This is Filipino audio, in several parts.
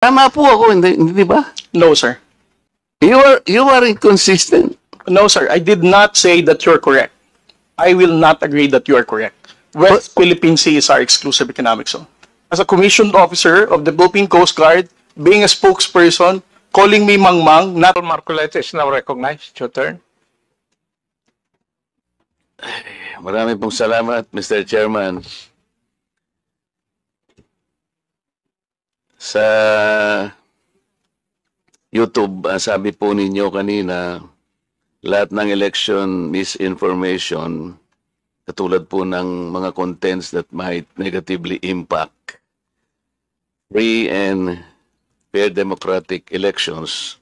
Tama po ako, hindi ba? No, sir. You are inconsistent. No, sir. I did not say that you're correct. I will not agree that you are correct. West Philippine Sea is our exclusive economic zone. As a commissioned officer of the Philippine Coast Guard, being a spokesperson, calling me Mangmang, not Marcoleta is now recognized. Your turn. Marami pong salamat, Mr. Chairman. Sa YouTube, sabi po ninyo kanina, lahat ng election misinformation, katulad po ng mga contents that might negatively impact free and fair democratic elections,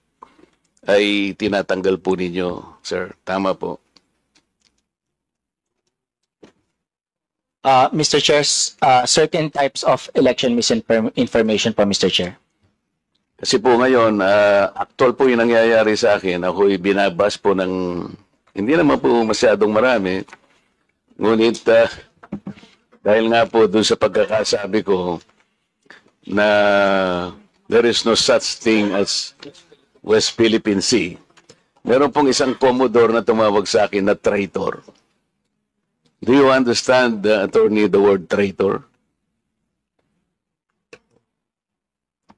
ay tinatanggal po ninyo, sir. Tama po. Mr. Chair, certain types of election misinformation po, Mr. Chair. Kasi po ngayon, actual po yung nangyayari sa akin. Ako'y binabas po ng, hindi naman po masyadong marami. Ngunit, dahil nga po doon sa pagkakasabi ko na there is no such thing as West Philippine Sea, meron pong isang Commodore na tumawag sa akin na traitor. Do you understand, attorney, the word traitor?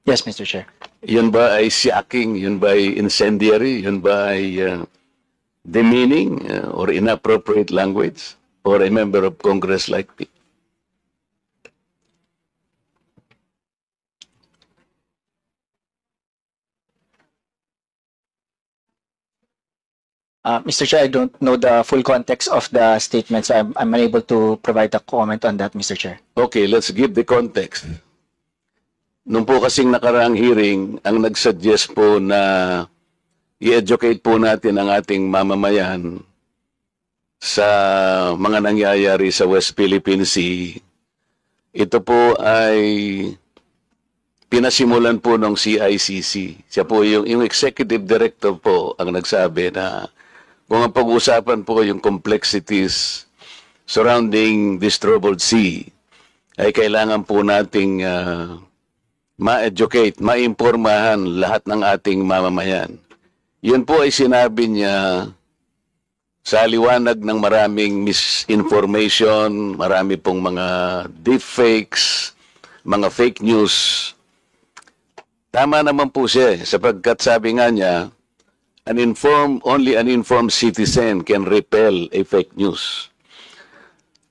Yes, Mr. Chair. Yun ba ay shocking? Yun ba ay incendiary? Yun ba ay demeaning or inappropriate language for a member of Congress like me? Mr. Chair, I don't know the full context of the statement, so I'm unable to provide a comment on that, Mr. Chair. Okay, let's give the context. Nung po kasing nakaraang hearing, ang nagsuggest po na i-educate po natin ang ating mamamayan sa mga nangyayari sa West Philippine Sea, ito po ay pinasimulan po ng CICC. Siya po yung executive director po ang nagsabi na kung ang pag-uusapan po yung complexities surrounding this troubled sea, ay kailangan po nating ma-educate, ma-impormahan lahat ng ating mamamayan. Yun po ay sinabi niya sa liwanag ng maraming misinformation, marami pong mga deepfakes, mga fake news. Tama naman po siya sapagkat sabi nga niya, only an informed citizen can repel a fake news.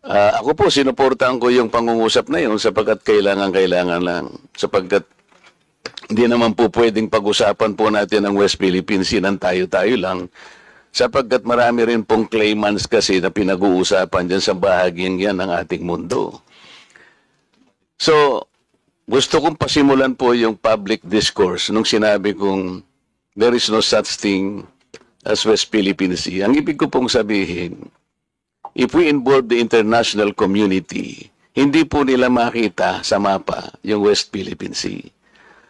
Ako po, sinuportahan ko yung pangungusap na yun sapagkat kailangan lang. Sapagkat hindi naman po pwedeng pag-usapan po natin ang West Philippine Sea ng tayo-tayo lang. Sapagkat marami rin pong claimants kasi na pinag-uusapan dyan sa bahagyang yan ng ating mundo. So, gusto kong pasimulan po yung public discourse nung sinabi kong there is no such thing as West Philippine Sea. Ang ibig ko pong sabihin, if we involve the international community, hindi po nila makita sa mapa yung West Philippine Sea.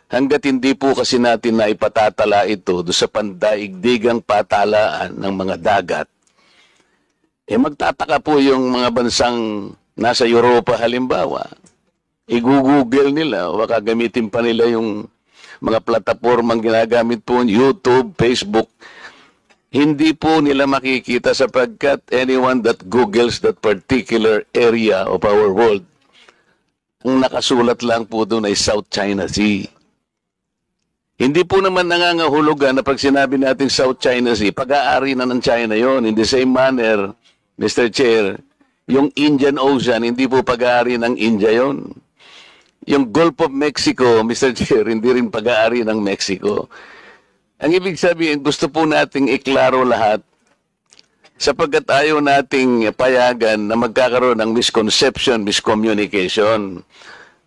Hanggat hindi po kasi natin na ipatatala ito do sa pandaigdigang patalaan ng mga dagat, magtataka po yung mga bansang nasa Europa halimbawa. I-google nila o baka gamitin pa nila yung mga platapormang ginagamit po, YouTube, Facebook. Hindi po nila makikita sapagkat anyone that Googles that particular area of our world, ang nakasulat lang po doon ay South China Sea. Hindi po naman nangangahulugan na pag sinabi natin South China Sea, pag-aari na ng China yon. In the same manner, Mr. Chair, yung Indian Ocean, hindi po pag-aari ng India yon. Yung Gulf of Mexico, Mr. Chair, hindi rin pag-aari ng Mexico. Ang ibig sabihin, gusto po nating iklaro lahat sapagkat ayaw nating payagan na magkakaroon ng misconception, miscommunication.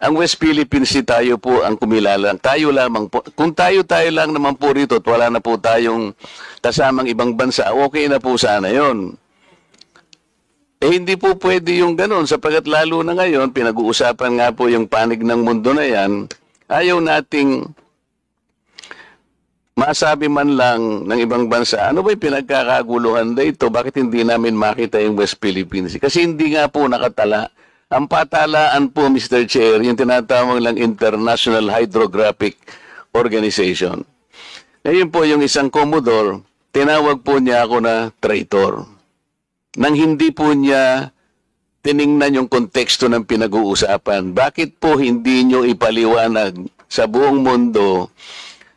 Ang West Philippine Sea tayo po ang kumilala. Tayo lamang po. Kung tayo lang naman po rito at wala na po tayong kasamang ibang bansa, okay na po sana yon. Hindi po pwede yung ganun sapagkat lalo na ngayon, pinag-uusapan nga po yung panig ng mundo na yan, ayaw nating masabi man lang ng ibang bansa, ano ba yung pinagkakaguluhan na ito? Bakit hindi namin makita yung West Philippine Sea? Kasi hindi nga po nakatala. Ang patalaan po, Mr. Chair, yung tinatawag lang International Hydrographic Organization. Ngayon po yung isang Commodore, tinawag po niya ako na traitor. Nang hindi po niya tiningnan yung konteksto ng pinag-uusapan. Bakit po hindi nyo ipaliwanag sa buong mundo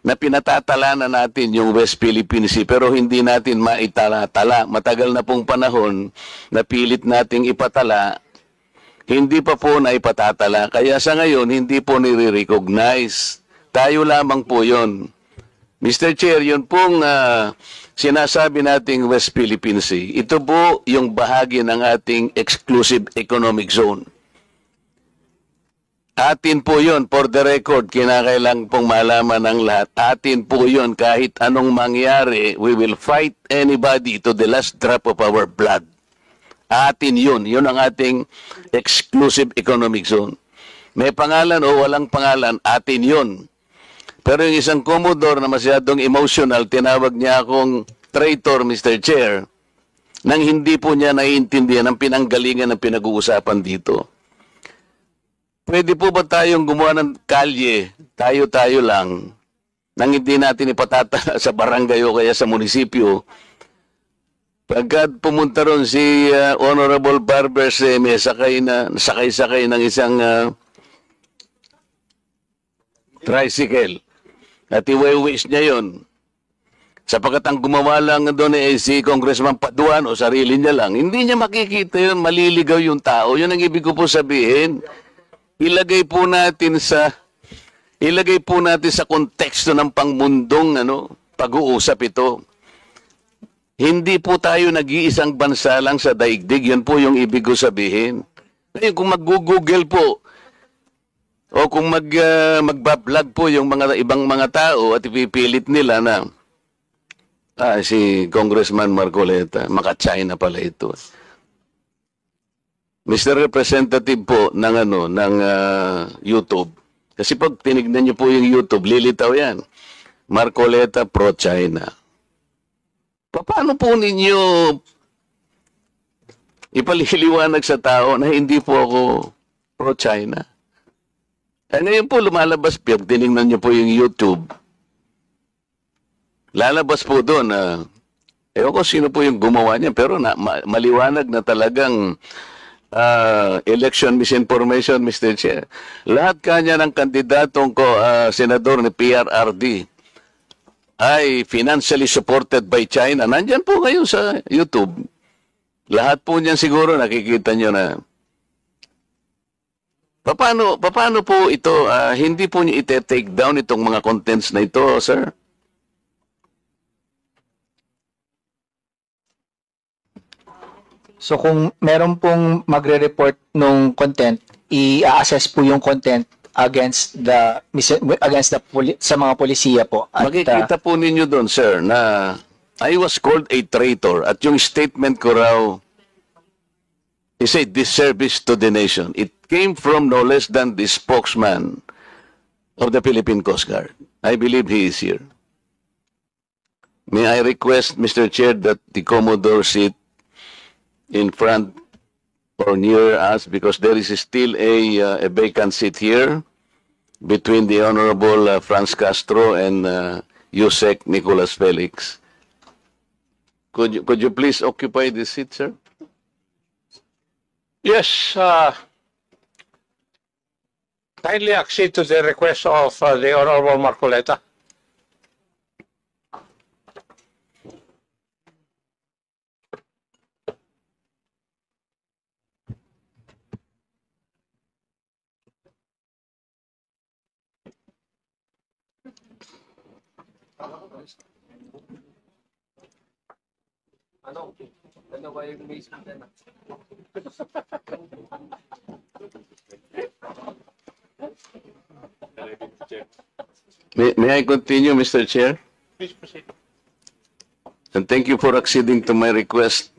na pinatatala na natin yung West Philippine Sea pero hindi natin maitala-tala. Matagal na pong panahon na pilit nating ipatala, hindi pa po na ipatatala. Kaya sa ngayon, hindi po nire-recognize. Tayo lamang po yon. Mr. Chair, yun pong sinasabi nating West Philippine Sea. Ito po yung bahagi ng ating exclusive economic zone. Atin po yun, for the record, kinakailang pong malaman ng lahat. Atin po yun, kahit anong mangyari, we will fight anybody to the last drop of our blood. Atin yun, yun ang ating exclusive economic zone. May pangalan o walang pangalan, atin yun. Pero yung isang Commodore na masyadong emotional, tinawag niya akong traitor, Mr. Chair, nang hindi po niya naiintindihan ang pinanggalingan ng pinag-uusapan dito. Pwede po ba tayong gumawa ng kalye, tayo-tayo lang, nang hindi natin ipatatala sa barangay o kaya sa munisipyo? Pagkat pumunta ron si Honorable Barber Seme, sakay ng isang tricycle, at i-wish niya yon. Sapagkat ang gumawa lang doon si Congressman Paduan o sarili niya lang, hindi niya makikita yun, maliligaw yung tao. Yun ang ibig ko po sabihin. Ilagay po natin sa konteksto ng pangmundong pag-uusap ito. Hindi po tayo nag-iisang bansa lang sa daigdig. Yan po yung ibig ko sabihin. Ngayon, kung mag-google po o kung magbablog po yung mga ibang mga tao at ipipilit nila na si Congressman Marcoleta, maka-China pala ito. Mr. Representative po ng YouTube. Kasi pag tinignan niyo po yung YouTube, lilitaw yan. Marcoleta pro-China. Paano po ninyo ipaliliwanag sa tao na hindi po ako pro-China? Ngayon po lumalabas, pag tinignan niyo po yung YouTube, lalabas po doon ewan ko sino po yung gumawa niya, pero maliwanag na talagang election misinformation, Mr. Chair. Lahat kanya ng kandidatong senador ni PRRD ay financially supported by China. Nandyan po ngayon sa YouTube. Lahat po niyan siguro nakikita nyo na. Paano po ito, hindi po niyo ite-take down itong mga contents na ito, sir? So kung meron pong magre-report nung content, i-assess po yung content against sa mga polisiya po. At, makikita po ninyo doon, sir, na I was called a traitor at yung statement ko raw is a disservice to the nation. It came from no less than the spokesman of the Philippine Coast Guard. I believe he is here. May I request, Mr. Chair, that the Commodore sit in front or near us because there is still a vacant seat here between the Honorable Franz Castro and Yusek Nicolas Felix. Could you please occupy this seat, sir? Yes, kindly accede to the request of the Honorable Marcoleta. May I continue, Mr. Chair? Please proceed. And thank you for acceding to my request,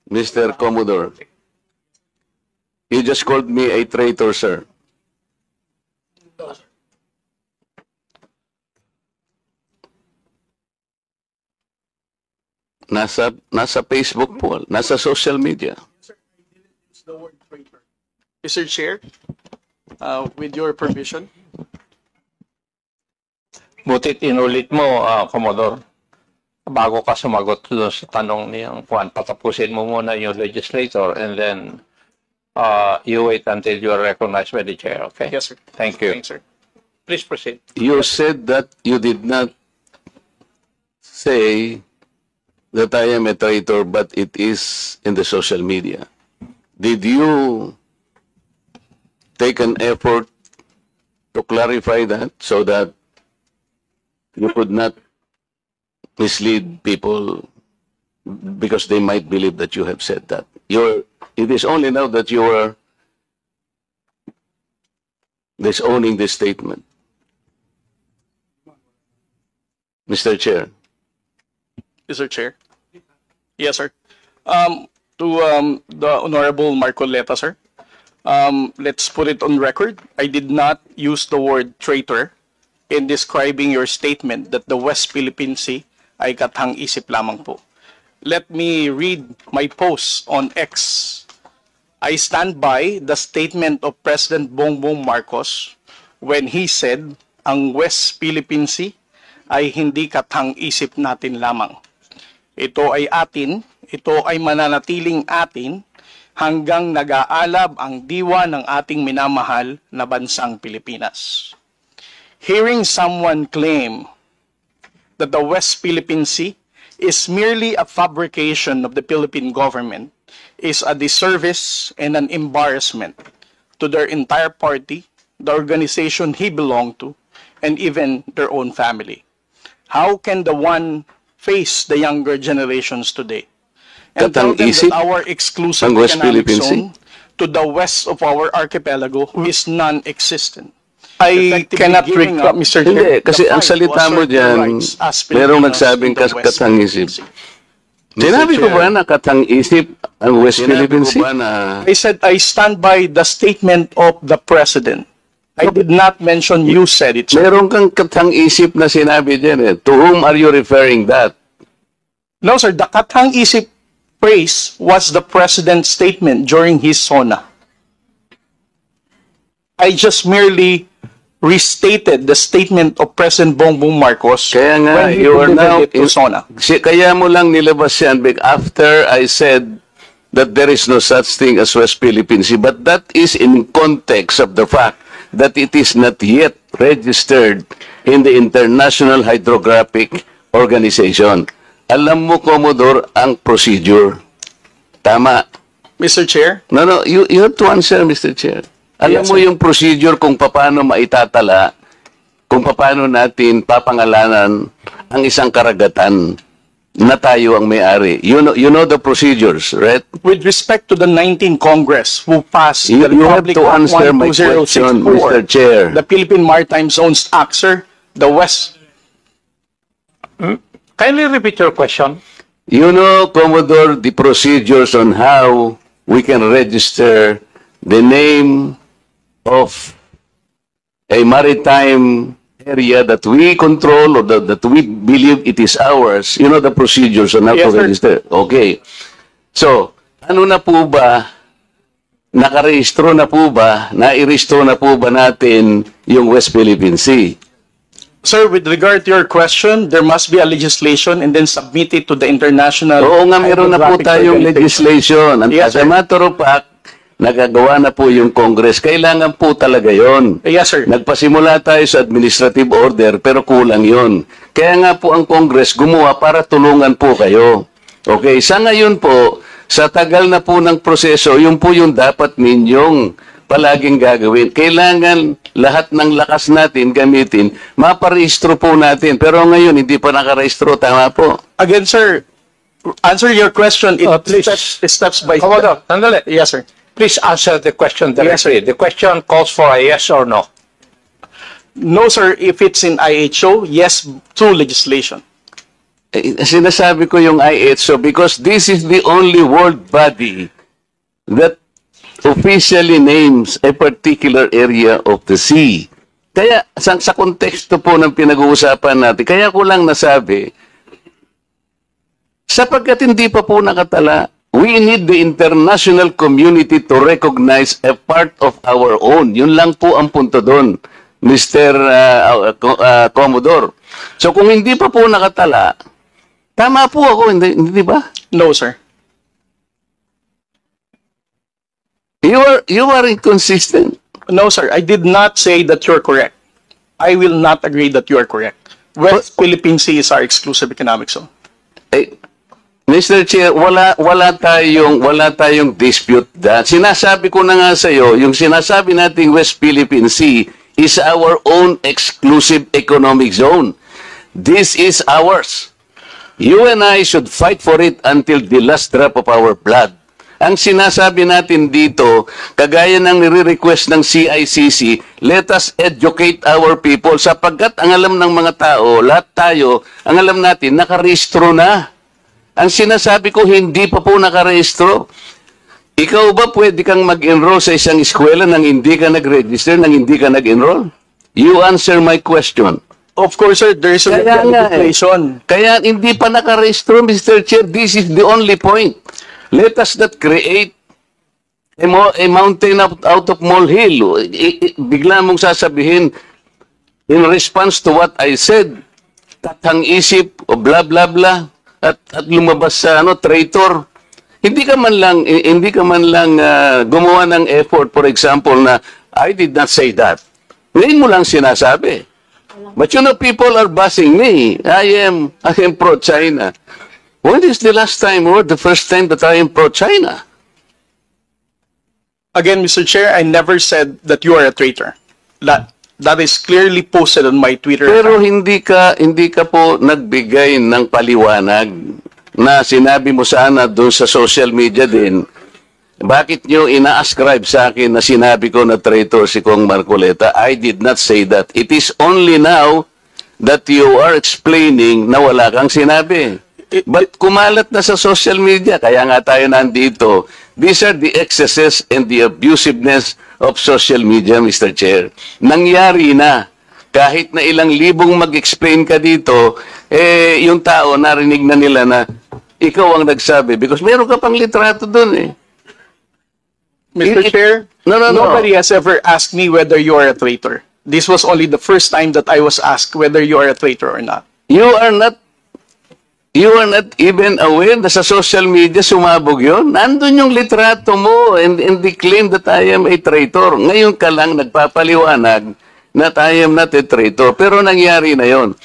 Mr. Commodore. You just called me a traitor, sir. Nasa Facebook po, nasa social media. Mr. Chair, with your permission. Butit inulit mo, Commodore. Bago ka sumagot doon sa tanong niyang Juan, patapusin mo muna yung legislator and then you wait until you are recognized by the chair, okay? Yes, sir. Thank you. Thanks, sir. Please proceed. You said that you did not say that I am a traitor, but it is in the social media. Did you take an effort to clarify that so that you could not mislead people because they might believe that you have said that? It is only now that you are disowning this statement. Mr. Chair. Mr. Chair. Yes, sir. To the Honorable Marcoleta, sir. Let's put it on record. I did not use the word traitor in describing your statement that the West Philippine Sea ay kathang-isip lamang po. Let me read my post on X. I stand by the statement of President Bongbong Marcos when he said ang West Philippine Sea ay hindi kathang-isip natin lamang. Ito ay atin, ito ay mananatiling atin hanggang nag-aalab ang diwa ng ating minamahal na bansang Pilipinas. Hearing someone claim that the West Philippine Sea is merely a fabrication of the Philippine government is a disservice and an embarrassment to their entire party, the organization he belonged to, and even their own family. How can the one face the younger generations today and tell them that our exclusive economic zone to the west of our archipelago is non-existent? I cannot recall, Mr. Hindi, Chair. kasi ang salita mo dyan, merong nagsabing katang-isip. Sinabi ko ba na katang-isip ang West Philippine Sea? I said I stand by the statement of the President. I did not mention you said it, sir. Meron kang katang-isip na sinabi dyan eh. To whom are you referring that? No, sir. The katang-isip phrase was the President's statement during his SONA. I just merely restated the statement of President Bongbong Marcos Kaya nga, when he you are now delivered it to SONA. Kaya mo lang nilabas yan after I said that there is no such thing as West Philippine Sea. But that is in context of the fact that it is not yet registered in the International Hydrographic Organization. Alam mo, Commodore, ang procedure. Tama. Mr. Chair, No, you have to answer, Mr. Chair. Alam Yes, mo sir. yung procedure kung paano maitatala, kung paano natin papangalanan ang isang karagatan na tayo ang may-ari. You know the procedures, right? with respect to the 19th Congress who passed You the have Republic to Act answer my question, 12064, Mr. Chair. the Philippine Maritime Zones Act, sir, the West. Kindly repeat your question. You know, Commodore, the procedures on how we can register the name of a maritime area that we control or that we believe it is ours. You know the procedures on how Yes, to sir. register. Okay. So, ano na po ba, nakarehistro na po ba, nairehistro na po ba natin yung West Philippine Sea? Sir, with regard to your question, there must be a legislation and then submit it to the international. Oo nga, meron na po Hydrographic tayong Organization. legislation. And Yes, as a sir. matter of fact, nagagawa na po yung Congress. Kailangan po talaga yon. Yes, sir. Nagpasimula tayo sa administrative order, pero kulang yon. Kaya nga po ang Congress gumawa para tulungan po kayo. Okay, sa ngayon po, sa tagal na po ng proseso, yun po yung dapat ninyong palaging gagawin. Kailangan lahat ng lakas natin gamitin, maparehistro po natin. Pero ngayon, hindi pa nakarehistro. Tama po. Again, sir, answer your question. It Please. steps by step. Commodore, sandali. Yes, sir. Please answer the question Yes, directly. The question calls for a yes or no. No, sir. If it's in IHO, yes, through legislation. Sinasabi ko yung IHO because this is the only world body that officially names a particular area of the sea. Kaya sa konteksto po ng pinag-uusapan natin, kaya ko lang nasabi, sapagkat hindi pa po nakatala, we need the international community to recognize a part of our own. Yun lang po ang punto doon. Mr. Commodore. So kung hindi pa po nakatala, tama po ako, hindi ba? No, sir. You are inconsistent. No, sir. I did not say that you're correct. I will not agree that you are correct. West Philippine Sea is our exclusive economic zone. Eh, Mr. Chair, wala tayong dispute that. Sinasabi ko na nga sa iyo, yung sinasabi nating West Philippine Sea is our own exclusive economic zone. This is ours. You and I should fight for it until the last drop of our blood. Ang sinasabi natin dito, kagaya ng nire-request ng CICC, let us educate our people sapagkat ang alam ng mga tao, lahat tayo, ang alam natin, nakarehistro na. Ang sinasabi ko, hindi pa po nakarehistro. Ikaw ba pwede kang mag-enroll sa isang eskwela nang hindi ka nag-register, nang hindi ka nag-enroll? You answer my question. Of course, sir, there is a legislation. Kaya hindi pa nakarehistro, Mr. Chair. This is the only point. Let us not create a mountain out of molehill. Bigla mong sasabihin, in response to what I said, tathang isip o blah blah blah at lumabas sa traitor. Hindi ka man lang gumawa ng effort, for example, na I did not say that. Ngayon mo lang sinasabi. But you know, people are bashing me. I am pro-China. When is the last time or the first time that I am pro-China? Again, Mr. Chair, I never said that you are a traitor. That is clearly posted on my Twitter Pero account. hindi ka po nagbigay ng paliwanag na sinabi mo sana doon sa social media din. Bakit nyo ina-ascribe sa akin na sinabi ko na traitor si Kong Marcoleta? I did not say that. It is only now that you are explaining na wala kang sinabi. But kumalat na sa social media, kaya nga tayo nandito. These are the excesses and the abusiveness of social media, Mr. Chair. Nangyari na. Kahit na ilang libong mag-explain ka dito, yung tao narinig na nila na ikaw ang nagsabi. Because meron ka pang litrato dun eh. Mr. Chair, nobody has ever asked me whether you are a traitor. This was only the first time that I was asked whether you are a traitor or not. You are not even aware na sa social media sumabog yun. Nandun yung litrato mo and the claim that I am a traitor. Ngayon ka lang nagpapaliwanag na I am not a traitor. Pero nangyari na yon.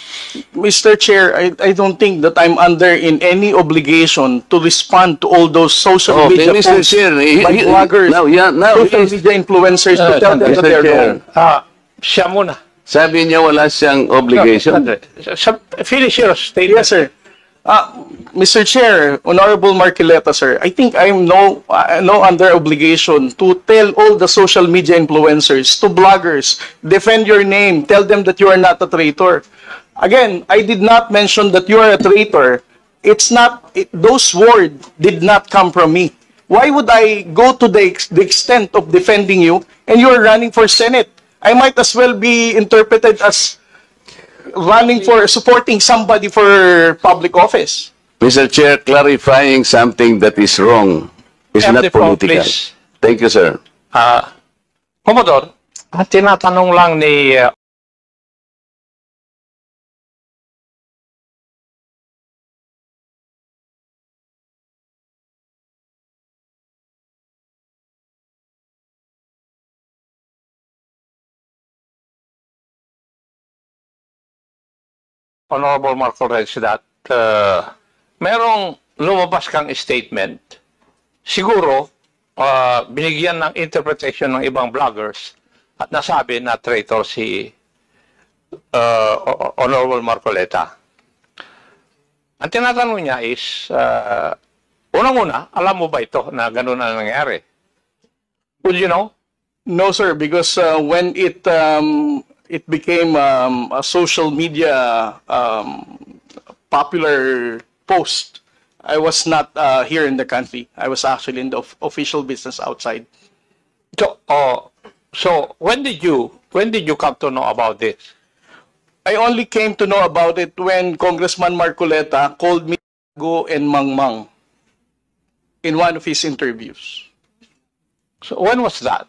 Mr. Chair, I don't think that I'm under in any obligation to respond to all those social media Mr. posts Chair, by bloggers, social media influencers to tell them that they're wrong. Siya muna. Sabi niya wala siyang obligation. Finish your statement. Yes, sir. Mr. Chair, Honorable Marcoleta, sir, I think I'm no under obligation to tell all the social media influencers, to bloggers, defend your name, tell them that you are not a traitor. Again, I did not mention that you are a traitor. It's not, those words did not come from me. Why would I go to the extent of defending you and you are running for Senate? I might as well be interpreted as running for, supporting somebody for public office. Mr. Chair, clarifying something that is wrong is Have not the floor, political. please. Thank you, sir. Commodore, tinatanong lang ni Honorable Marco Reg that merong lumabas kang statement. Siguro, binigyan ng interpretation ng ibang vloggers at nasabi na traitor si Honorable Marcoleta. Ang tinatanong niya is, unang-una, alam mo ba ito na gano'n na nangyari? Would you know? No, sir, because when it became a social media popular post, I was not here in the country. I was actually in the official business outside. So when did you come to know about this? I only came to know about it when Congressman Marcoleta called me Go and Mangmang in one of his interviews. So when was that?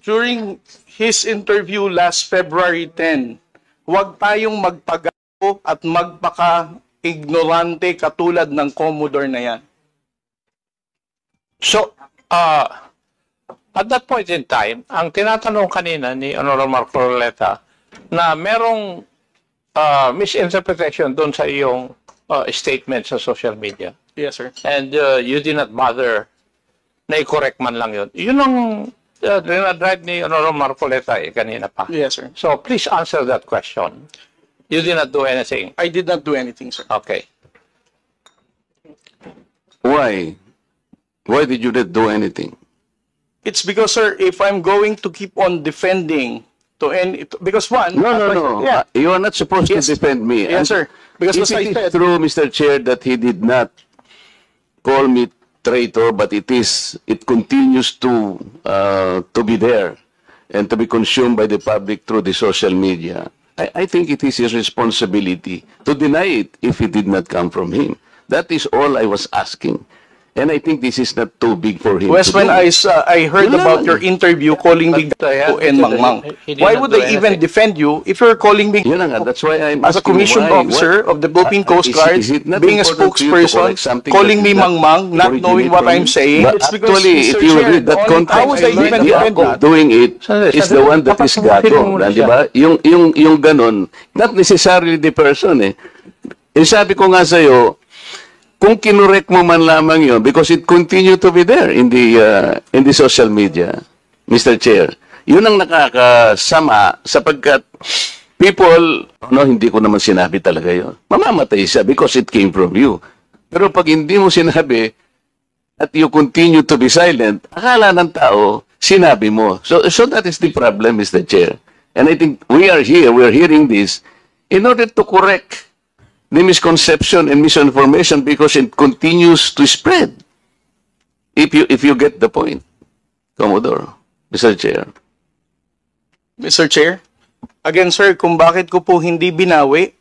during his interview last February 10, huwag tayong magpagago at magpaka-ignorante katulad ng Commodore na yan. So, at that point in time, ang tinatanong kanina ni Honorable Marcoleta na merong misinterpretation doon sa iyong statement sa social media. Yes, sir. And you did not bother na i-correct man lang yun. Yun ang dinadrive ni Honorable Marcoleta kanina pa. Yes, sir. So, please answer that question. You did not do anything. I did not do anything, sir. Okay. Why? Why did you not do anything? It's because, sir, if I'm going to keep on defending to any, because one, No. Yeah. You are not supposed Yes. to defend me. Yes, sir. Because If as I it is said, true, Mr. Chair, that he did not call me traitor, but it continues to be there and to be consumed by the public through the social media. I think it is his responsibility to deny it if it did not come from him. That is all I was asking. And I think this is not too big for him Wes, to when do. I heard Yun about lang. your interview calling me But, gago and mangmang, he did why not would do I even anything. defend you if you're calling me Yun na nga, that's why I'm as a asking commissioned why. officer of the Philippine Coast Guard, Is it not being a important to you to spokesperson, correct something calling that me did not mangmang, not knowing originate what from I'm you? saying? But It's because, actually, Mr. if you Chair, read that the only context, time I even the defend act of that, doing it Sandali, is the sandali. one that is Papasamahin gago. mo muna Di ba? Yung ganon, not necessarily the person eh. Sabi ko nga sa'yo, kung kinurek mo man lamang yun, because it continue to be there in the social media, Mr. Chair, yun ang nakakasama sapagkat people, hindi ko naman sinabi talaga yun. Mamamatay siya because it came from you. Pero pag hindi mo sinabi at you continue to be silent, akala ng tao, sinabi mo. So that is the problem, Mr. Chair. And I think we are hearing this in order to correct the misconception and misinformation because it continues to spread. If you get the point, Commodore, Mr. Chair. Mr. Chair, again, sir, kung bakit ko po hindi binawi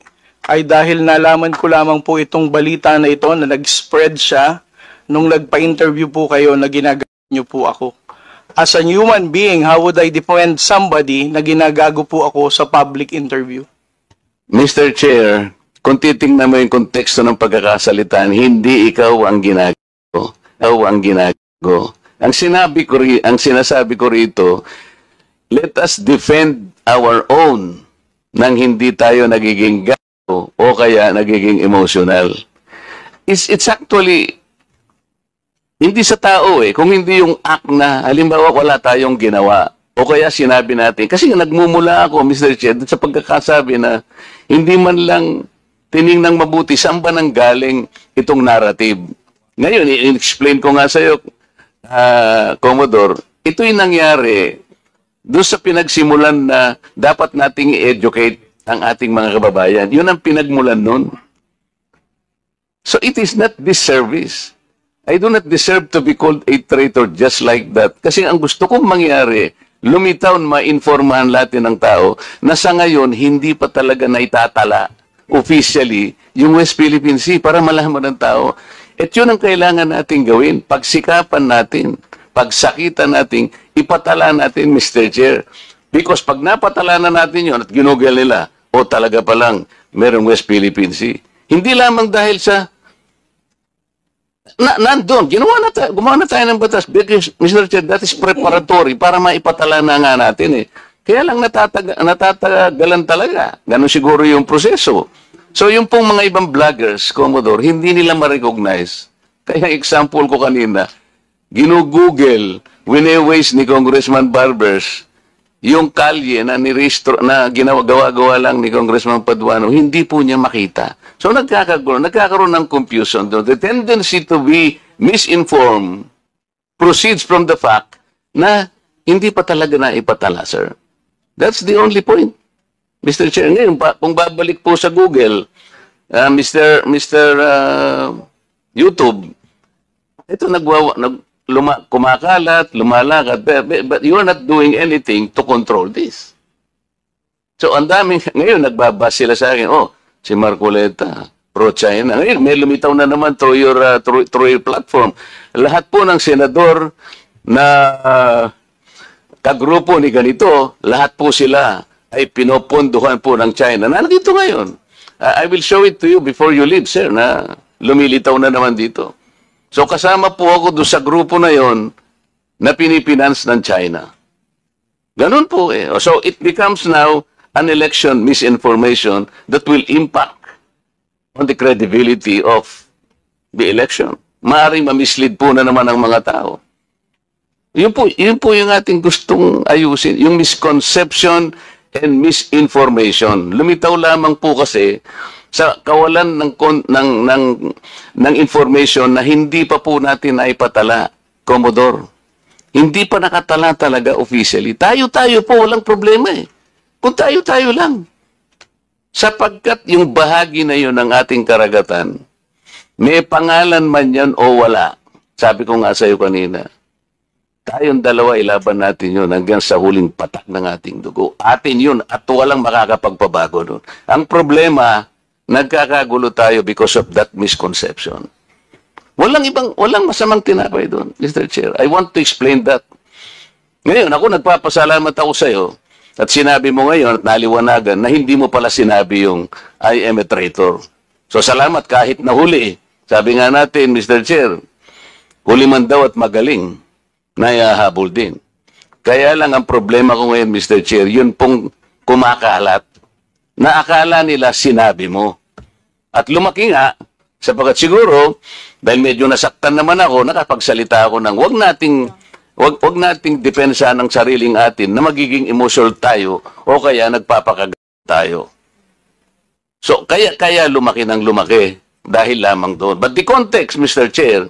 ay dahil nalaman ko lamang po itong balita na ito na nag-spread siya nung nagpa-interview po kayo na ginagamit niyo po ako. As a human being, how would I defend somebody na ginagago po ako sa public interview? Mr. Chair, kung titingnan mo yung konteksto ng pagkakasalitan, hindi ikaw ang ginagago. Ikaw ang ginagago. Ang sinasabi ko rito, let us defend our own nang hindi tayo nagiging gago o kaya nagiging emotional. It's actually hindi sa tao eh. Kung hindi yung act na, halimbawa wala tayong ginawa o kaya sinabi natin, kasi nagmumula ako, Mr. Chair, sa pagkakasabi na hindi man lang tiningnang mabuti saan ba nang galing itong narrative. Ngayon, i-explain ko nga sa iyo, Commodore, ito yung nangyari doon sa pinagsimulan na dapat nating i-educate ang ating mga kababayan. Yun ang pinagmulan nun. So it is not disservice. I do not deserve to be called a traitor just like that. Kasi ang gusto kong mangyari, lumitaw, ma-informahan natin ng tao na sa ngayon, hindi pa talaga na itatala officially yung West Philippine Sea para malaman ng tao. At yun ang kailangan natin gawin. Pagsikapan natin, pagsakitan natin, ipatala natin, Mr. Chair. Because pag napatala na natin yun at ginugel nila, talaga palang merong West Philippine Sea. Hindi lamang dahil sa nandun, gumawa na tayo ng batas. Because, Mr. Chair, that is preparatory para maipatala na nga natin eh. Kaya lang natatagalan talaga. Ganun siguro yung proseso. So yung pong mga ibang vloggers, Commodore, hindi nila ma-recognize. Kaya example ko kanina, ginugoogle, wine-waste ni Congressman Barbers, yung kalye na gawa-gawa lang ni Congressman Paduano, hindi po niya makita. So nagkakaroon ng confusion. The tendency to be misinformed proceeds from the fact na hindi pa talaga na ipatala, sir. That's the only point. Mr. Chair, ngayon, kung babalik po sa Google, Mr. YouTube, ito kumakalat, lumalakad, but you are not doing anything to control this. So, ang daming, ngayon, nagbabas sila sa akin, si Marcoleta, pro-China. Ngayon, may lumitaw na naman through your platform. Lahat po ng senador na kagrupo ni ganito, lahat po sila ay pinopondohan po ng China. Nandito ngayon. I will show it to you before you leave, sir, na lumilitaw na naman dito. So kasama po ako doon sa grupo na yon na pinipinance ng China. Ganun po eh. So it becomes now an election misinformation that will impact on the credibility of the election. Maaring mamislead po na naman ang mga tao. Yun po yung ating gustong ayusin, yung misconception and misinformation. Lumitaw lamang po kasi sa kawalan ng information na hindi pa po natin naipatala, Commodore. Hindi pa nakatala talaga officially. Tayo-tayo po, walang problema eh. Kung tayo-tayo lang. Sapagkat yung bahagi na yun ng ating karagatan, may pangalan man yan o wala. Sabi ko nga sa iyo kanina, tayong dalawa ilaban natin yun hanggang sa huling patak ng ating dugo. Atin yun at walang makakapagpabago doon. Ang problema, nagkakagulo tayo because of that misconception. Walang masamang tinapay doon, Mr. Chair. I want to explain that. Ngayon, ako nagpapasalamat ako sa iyo at sinabi mo ngayon at naliwanagan na hindi mo pala sinabi yung I am a traitor. So salamat kahit nahuli. Sabi nga natin, Mr. Chair, huli man daw at magaling, nayahabol din. Kaya lang ang problema ko ngayon, Mr. Chair, yun pong kumakalat na akala nila sinabi mo. At lumaki nga, sapagkat siguro, dahil medyo nasaktan naman ako, nakapagsalita ako ng wag nating depensa ng sariling atin na magiging emotional tayo o kaya nagpapakagat tayo. So, kaya lumaki ng lumaki dahil lamang doon. But the context, Mr. Chair,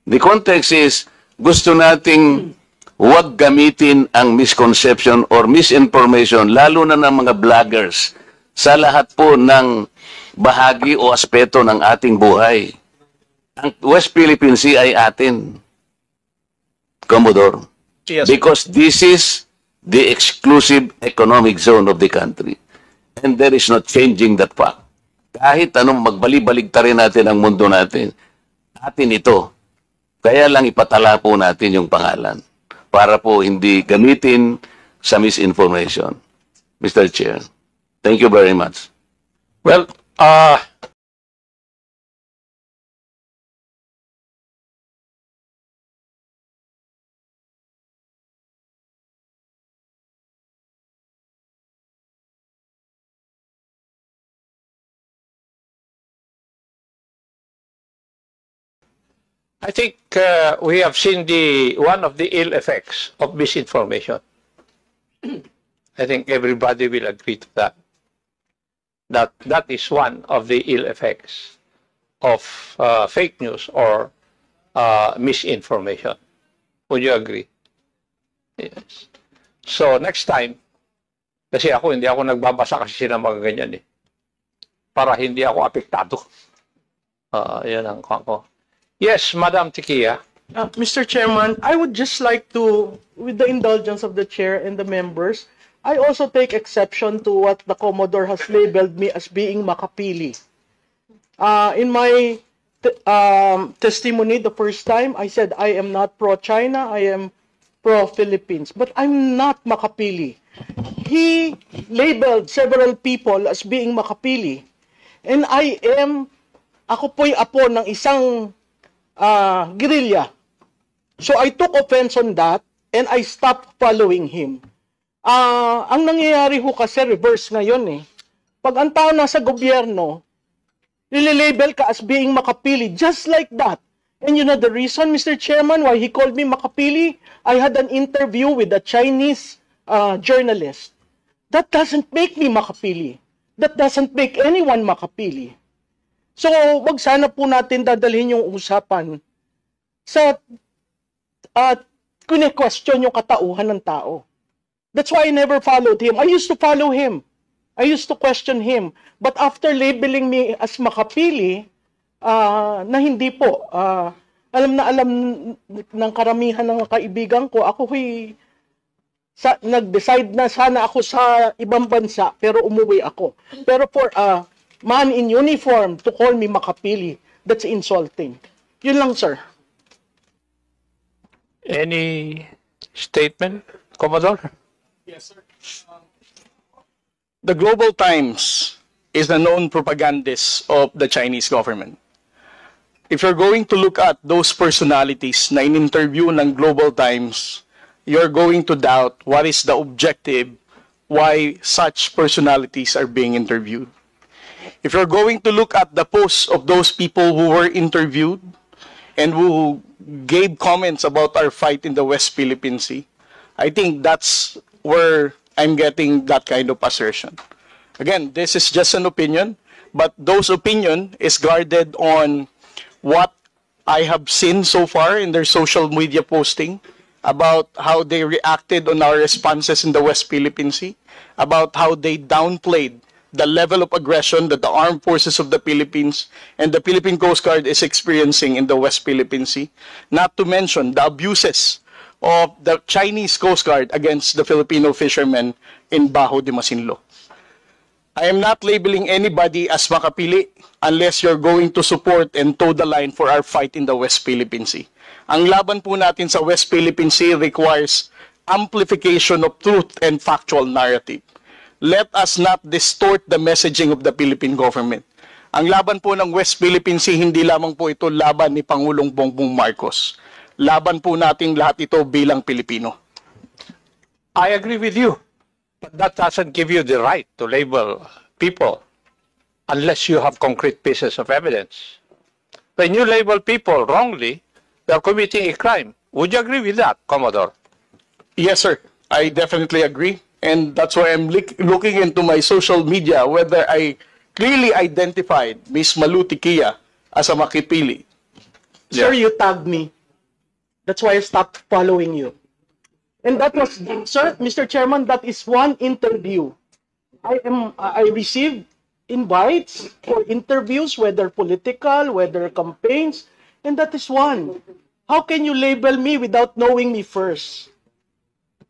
the context is gusto nating huwag gamitin ang misconception or misinformation, lalo na ng mga vloggers, sa lahat po ng bahagi o aspeto ng ating buhay. Ang West Philippine Sea ay atin, Commodore. Yes. Because this is the exclusive economic zone of the country. And there is no changing that fact. Kahit anong magbali-baligtarin natin ang mundo natin, atin ito. Kaya lang ipatala po natin yung pangalan para po hindi gamitin sa misinformation. Mr. Chair, thank you very much. Well, I think we have seen one of the ill effects of misinformation. I think everybody will agree to that. That is one of the ill effects of fake news or misinformation. Would you agree? Yes. So next time, kasi hindi ako nagbabasa kasi sila mga ganyan eh. Para hindi ako apektado. Yan ang ko. Yes, Madam Tikia. Mr. Chairman, I would just like to, with the indulgence of the chair and the members, I also take exception to what the Commodore has labeled me as being makapili. In my testimony the first time, I said I am not pro-China, I am pro-Philippines, but I'm not makapili. He labeled several people as being makapili, and ako po'y apo ng isang guerrilla. So I took offense on that and I stopped following him. Ang nangyayari ho kasi reverse ngayon eh. Pag ang tao nasa gobyerno, nililabel ka as being makapili, just like that. And you know the reason, Mr. Chairman, why he called me makapili? I had an interview with a Chinese journalist. That doesn't make me makapili. That doesn't make anyone makapili. So, wag sana po natin dadalhin yung usapan sa kune-question yung katauhan ng tao. That's why I never followed him. I used to follow him. I used to question him. But after labeling me as makapili, na hindi po, alam ng karamihan ng kaibigan ko, nag-decide na sana ako sa ibang bansa, pero umuwi ako. Pero for man in uniform to call me makapili, that's insulting. Yun lang, sir. Any statement? Commodore? The Global Times is the known propagandist of the Chinese government. If you're going to look at those personalities na in-interview ng Global Times, you're going to doubt what is the objective, why such personalities are being interviewed. If you're going to look at the posts of those people who were interviewed and who gave comments about our fight in the West Philippine Sea, I think that's where I'm getting that kind of assertion. Again, this is just an opinion, but those opinion is guarded on what I have seen so far in their social media posting about how they reacted on our responses in the West Philippine Sea, about how they downplayed the level of aggression that the armed forces of the Philippines and the Philippine Coast Guard is experiencing in the West Philippine Sea, not to mention the abuses of the Chinese Coast Guard against the Filipino fishermen in Bajo de Masinloc. I am not labeling anybody as makapili unless you're going to support and toe the line for our fight in the West Philippine Sea. Ang laban po natin sa West Philippine Sea requires amplification of truth and factual narrative. Let us not distort the messaging of the Philippine government. Ang laban po ng West Philippine Sea, hindi lamang po ito laban ni Pangulong Bongbong Marcos. Laban po nating lahat ito bilang Pilipino. I agree with you. But that doesn't give you the right to label people unless you have concrete pieces of evidence. When you label people wrongly, they are committing a crime. Would you agree with that, Commodore? Yes, sir. I definitely agree. And that's why I'm looking into my social media whether I clearly identified Miss Maluti Kia as a makipili. Sir, you tagged me. That's why I stopped following you. And that was, sir, Mr. Chairman, that is one interview. I received invites for interviews, whether political, whether campaigns, and that is one. How can you label me without knowing me first?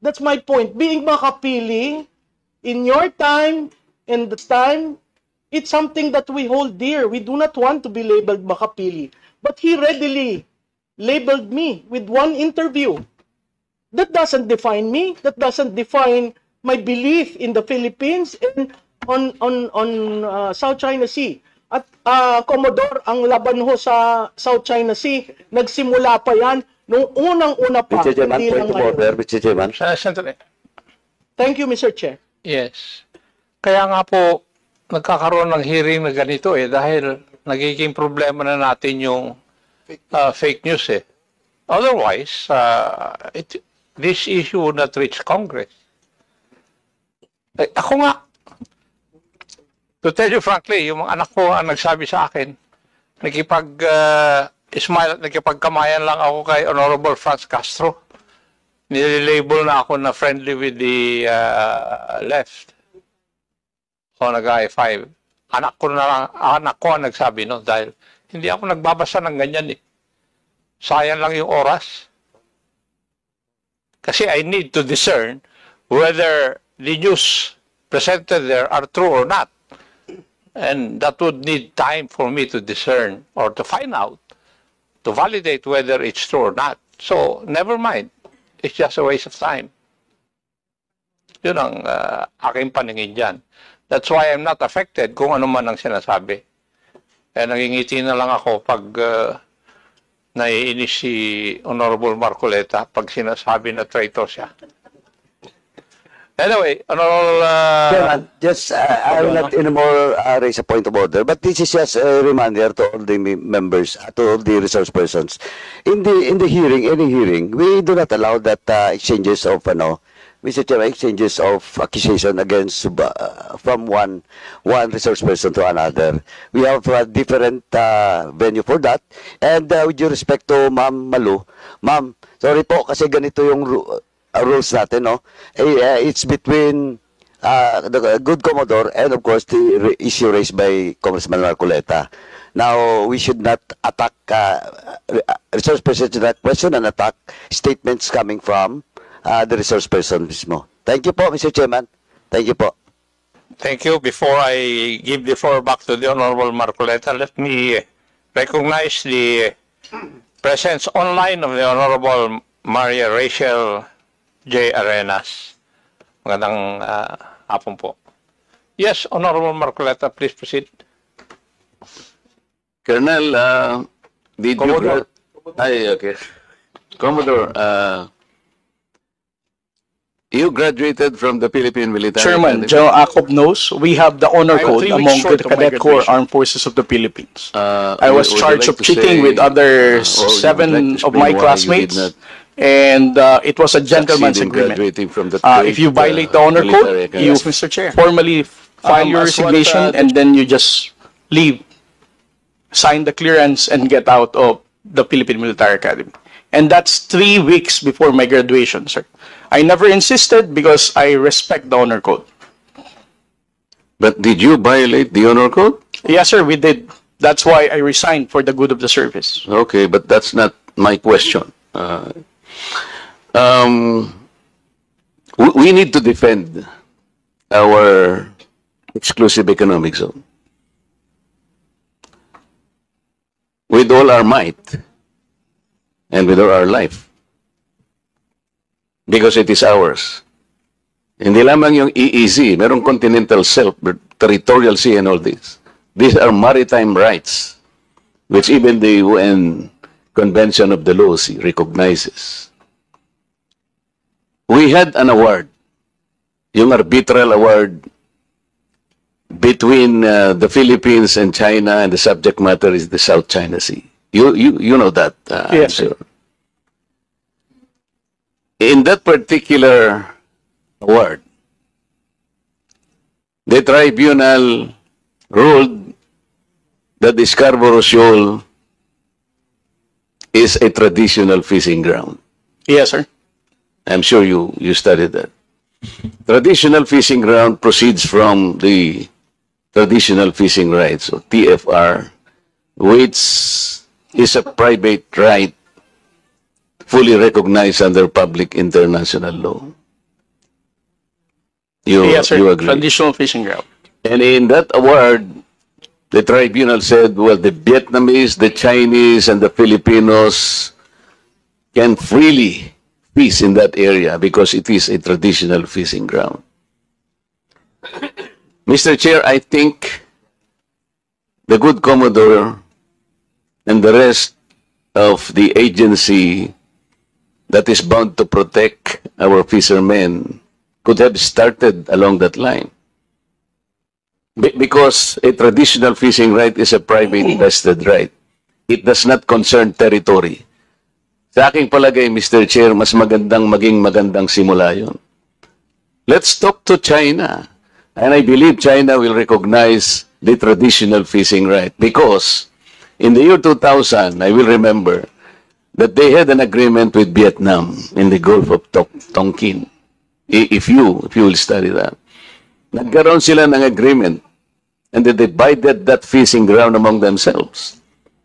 That's my point. Being makapili in your time and the time, it's something that we hold dear. We do not want to be labeled makapili. But he readily labeled me with one interview. That doesn't define me. That doesn't define my belief in the Philippines and on South China Sea. At Commodore, ang laban ho sa South China Sea, nagsimula pa yan nung unang-una pa. Mr. Chairman, hindi lang point of order, ngayon. Mr. Chairman. Sandali. Thank you, Mr. Chair. Yes. Kaya nga po, nagkakaroon ng hearing na ganito dahil nagiging problema na natin yung fake news Otherwise, this issue would not reach Congress. Ako nga, to tell you frankly, yung mga anak ko ang nagsabi sa akin, smile at nakipagkamayan lang ako kay Honorable Franz Castro. Nililabel na ako na friendly with the left. O nag-I5. Anak ko ang nagsabi no dahil hindi ako nagbabasa ng ganyan Sayang lang yung oras. Kasi I need to discern whether the news presented there are true or not. And that would need time for me to discern or to find out, to validate whether it's true or not. So, never mind. It's just a waste of time. Yun ang aking paningin dyan. That's why I'm not affected kung ano man ang sinasabi. Kaya nangingiti na lang ako pag naiinis si Honorable Marcoleta pag sinasabi na traitor siya. Anyway, Honorable... Chairman, just, I will not anymore raise a point of order, but this is just a reminder to all the members, to all the resource persons. In the hearing, any hearing, we do not allow that exchanges of, Mr. Chairman, exchanges of accusation against, from one resource person to another. We have a different venue for that. And with due respect to Ma'am Malu, Ma'am, sorry po kasi ganito yung rules natin, no? It's between the good Commodore and of course the issue raised by Congressman Marcoleta. Now, we should not attack resource person to that question and attack statements coming from the resource person mismo. Thank you po, Mr. Chairman. Thank you po. Thank you. Before I give the floor back to the Honorable Marcoleta, let me recognize the presence online of the Honorable Maria Rachel J. Arenas. Magandang hapon po. Yes, Honorable Marcoleta, please proceed. Colonel, did Commodore. Okay. Commodore, you graduated from the Philippine Military Chairman, Academy. General Acob knows we have the honor I'm code 3 weeks among short the of my Cadet Corps graduation. Armed Forces of the Philippines. Would I was you charged like of to cheating say, with other or you would like to 7 of explain my why you classmates, did not and it was a gentleman's succeed in agreement. graduating from that If you great, violate the honor military code, academy? you Yes, Mr. Chair. formally file your as what, resignation and then you just leave, sign the clearance, and get out of the Philippine Military Academy. And that's 3 weeks before my graduation, sir. I never insisted because I respect the honor code. But did you violate the honor code? Yes, sir, we did. That's why I resigned for the good of the service. Okay, but that's not my question. We need to defend our exclusive economic zone with all our might and with all our life. Because it is ours. Hindi lamang yung EEZ, merong continental shelf, territorial sea and all this. These are maritime rights, which even the UN Convention of the Law recognizes. We had an award, yung arbitral award between the Philippines and China, and the subject matter is the South China Sea. You know that, Yes, I'm sure. In that particular award, the tribunal ruled that the Scarborough Shoal is a traditional fishing ground. Yes, sir. I'm sure you studied that. Traditional fishing ground proceeds from the traditional fishing rights, or TFR, which is a private right fully recognized under public international law. Yes, sir. You agree? Traditional fishing ground. And in that award, the tribunal said, well, the Vietnamese, the Chinese, and the Filipinos can freely fish in that area because it is a traditional fishing ground. Mr. Chair, I think the good Commodore and the rest of the agency that is bound to protect our fishermen could have started along that line. Because a traditional fishing right is a private vested right. It does not concern territory. Sa aking palagay, Mr. Chair, mas magandang maging magandang simula yun. Let's talk to China. And I believe China will recognize the traditional fishing right. Because in the year 2000, I will remember that they had an agreement with Vietnam in the Gulf of Tonkin. If you will study that. Nagkaroon sila ng agreement and they divided that fishing ground among themselves.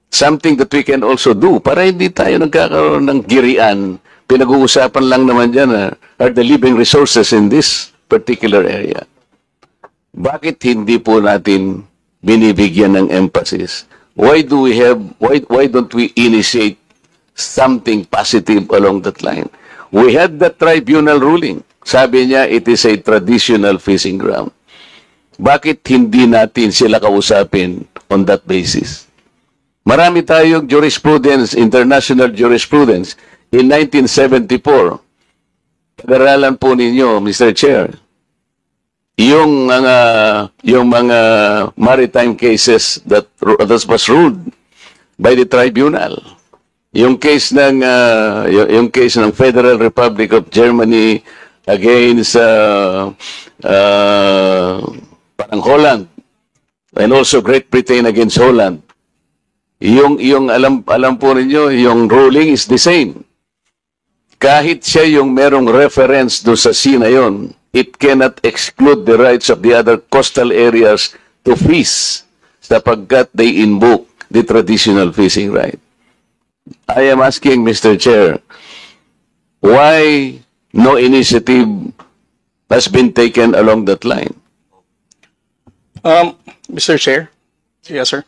Something that we can also do para hindi tayo nagkakaroon ng girian. Pinag-uusapan lang naman dyan are the living resources in this particular area. Bakit hindi po natin binibigyan ng emphasis? Why don't we initiate something positive along that line? We had the tribunal ruling. Sabi niya, it is a traditional fishing ground. Bakit hindi natin sila kausapin on that basis? Marami tayong jurisprudence, international jurisprudence. In 1974, pag-aralan po ninyo, Mr. Chair, yung mga maritime cases that was ruled by the tribunal. Yung case ng Federal Republic of Germany against parang Holland, and also Great Britain against Holland. Yung alam po ninyo, yung ruling is the same. Kahit siya yung merong reference do sa sea na yon, it cannot exclude the rights of the other coastal areas to fish sapagkat they invoke the traditional fishing right. I am asking, Mr. Chair, why no initiative has been taken along that line? Mr. Chair. Yes, sir.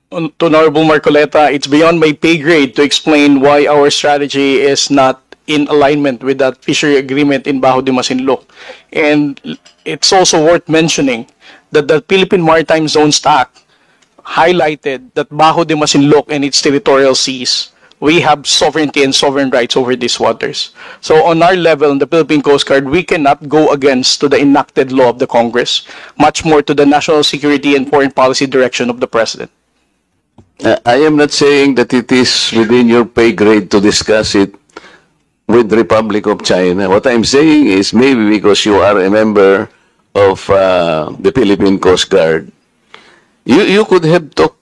To Honorable Marcoleta, it's beyond my pay grade to explain why our strategy is not in alignment with that fishery agreement in Bajo de Masinloc. And it's also worth mentioning that the Philippine Maritime Zones Act highlighted that Bajo de Masinloc and its territorial seas, we have sovereignty and sovereign rights over these waters. So on our level, in the Philippine Coast Guard, we cannot go against to the enacted law of the Congress, much more to the national security and foreign policy direction of the President. I am not saying that it is within your pay grade to discuss it with the Republic of China. What I'm saying is maybe because you are a member of the Philippine Coast Guard, you could have talked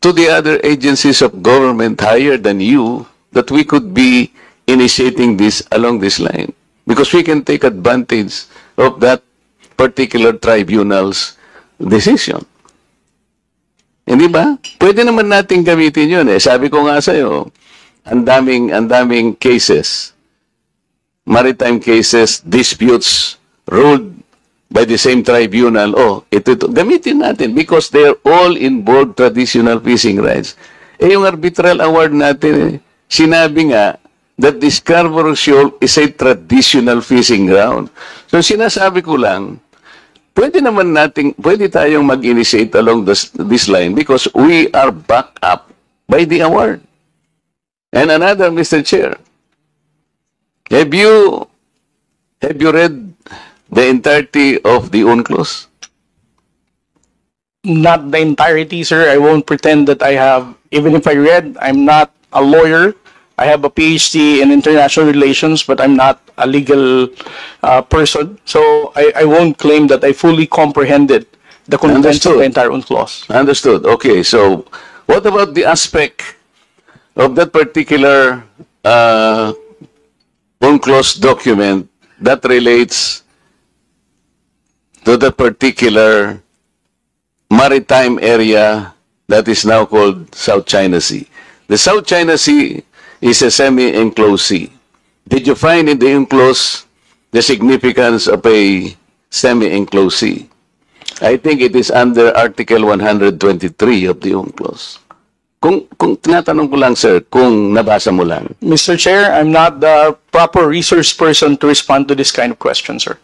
to the other agencies of government higher than you that we could be initiating this along this line. Because we can take advantage of that particular tribunal's decision. Hindi ba? Pwede naman natin gamitin yun eh. Sabi ko nga sa'yo, ang daming cases, maritime cases, disputes ruled by the same tribunal. Oh, ito. Gamitin natin because they are all involved traditional fishing rights. Eh, yung arbitral award natin eh, sinabi nga that the Scarborough Shoal is a traditional fishing ground. So sinasabi ko lang, pwede tayong mag-initiate along this line because we are backed up by the award. And another, Mr. Chair, have you read the entirety of the UNCLOS? Not the entirety, sir. I won't pretend that I have. Even if I read, I'm not a lawyer. I have a PhD in international relations, but I'm not a legal person. So I won't claim that I fully comprehended the contents of the entire UNCLOS. Understood. Okay, so what about the aspect of that particular UNCLOS document that relates to the particular maritime area that is now called South China Sea? The South China Sea is a semi-enclosed sea. Did you find in the UNCLOS the significance of a semi-enclosed sea? I think it is under Article 123 of the UNCLOS. Kung tinatanong ko lang, sir, kung nabasa mo lang. Mr. Chair, I'm not the proper resource person to respond to this kind of question, sir.